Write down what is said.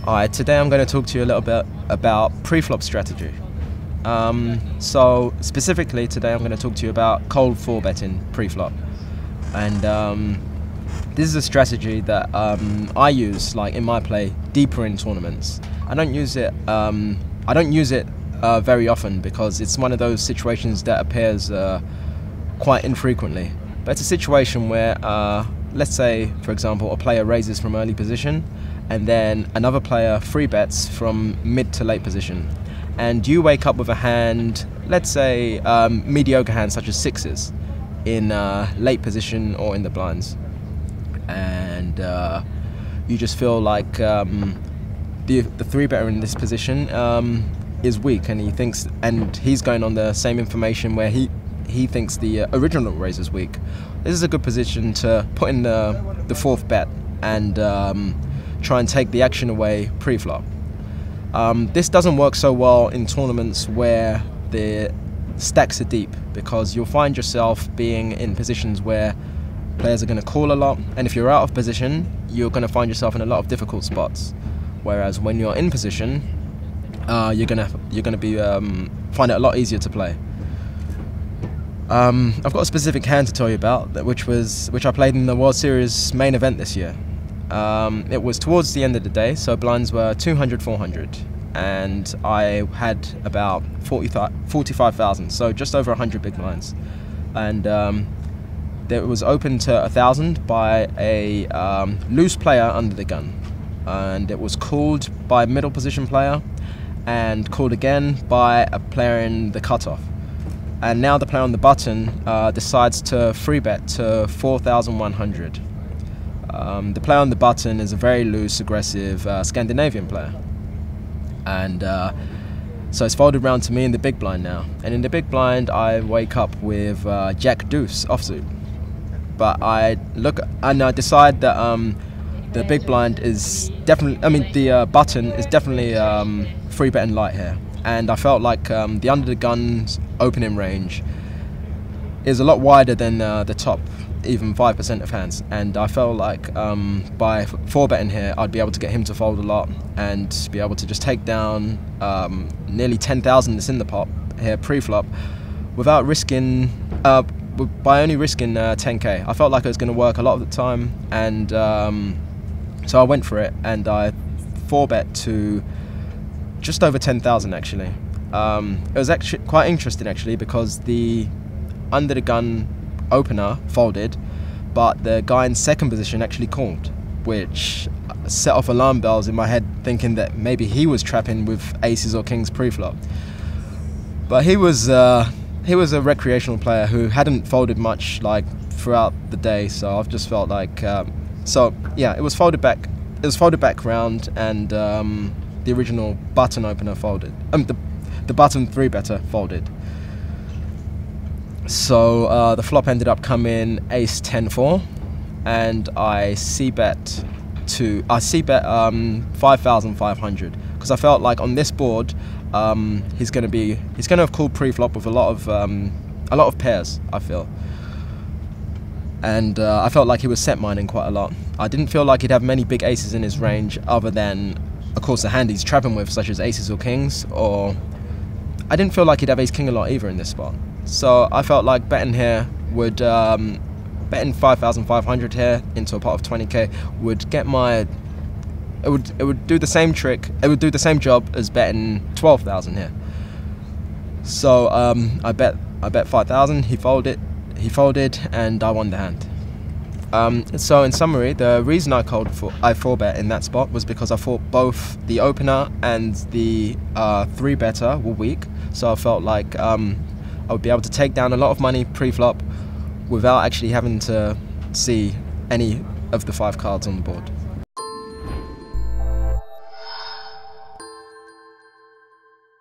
Alright, today I'm going to talk to you a little bit about pre-flop strategy. So specifically today I'm going to talk to you about cold 4-betting pre-flop. And this is a strategy that I use like in my play deeper in tournaments. I don't use it very often because it's one of those situations that appears quite infrequently. But it's a situation where let's say, for example, a player raises from early position and then another player free bets from mid to late position. And you wake up with a hand, let's say mediocre hand such as sixes in late position or in the blinds. And you just feel like the three better in this position is weak, and he's going on the same information where he thinks the original raise is weak. This is a good position to put in the fourth bet and try and take the action away pre-flop. This doesn't work so well in tournaments where the stacks are deep, because you'll find yourself being in positions where players are going to call a lot, and if you're out of position you're going to find yourself in a lot of difficult spots. Whereas when you're in position, you're gonna find it a lot easier to play. I've got a specific hand to tell you about, which I played in the World Series main event this year. It was towards the end of the day, so blinds were 200, 400, and I had about 45,000, so just over 100 big blinds, and it was open to 1,000 by a loose player under the gun, and it was called by a middle position player and called again by a player in the cutoff. And now the player on the button decides to free bet to 4,100. The player on the button is a very loose, aggressive Scandinavian player, and so it's folded round to me in the big blind now. And in the big blind, I wake up with Jack Deuce offsuit, but I decide that the big blind is definitely, the button is definitely free betting light here. And I felt like the under the gun's opening range is a lot wider than the top, even 5% of hands. And I felt like by 4-betting here, I'd be able to get him to fold a lot and be able to just take down nearly 10,000 that's in the pot here pre-flop without risking, by only risking 10k. I felt like it was going to work a lot of the time, and so I went for it, and I 4-bet to just over 10,000 actually. It was actually quite interesting actually, because the under the gun opener folded, but the guy in second position actually called, which set off alarm bells in my head, thinking that maybe he was trapping with aces or kings pre-flop. But he was a recreational player who hadn't folded much like throughout the day, so I've just felt like so yeah, it was folded back round, and the original button opener folded. The button 3-better folded. So the flop ended up coming ace 10-4, and I c-bet 5,500, because I felt like on this board he's going to have called pre-flop with a lot of pairs, I feel. And I felt like he was set mining quite a lot. I didn't feel like he'd have many big aces in his range, other than, of course, the hand he's trapping with, such as aces or kings, or I didn't feel like he'd have ace king a lot either in this spot. So I felt like betting here would, betting 5,500 here into a pot of 20k would get my, it would do the same trick, it would do the same job as betting 12,000 here. So I bet 5,000, he folded, and I won the hand. So in summary, the reason I 4-bet in that spot was because I thought both the opener and the 3-better were weak, so I felt like I would be able to take down a lot of money pre-flop without actually having to see any of the 5 cards on the board.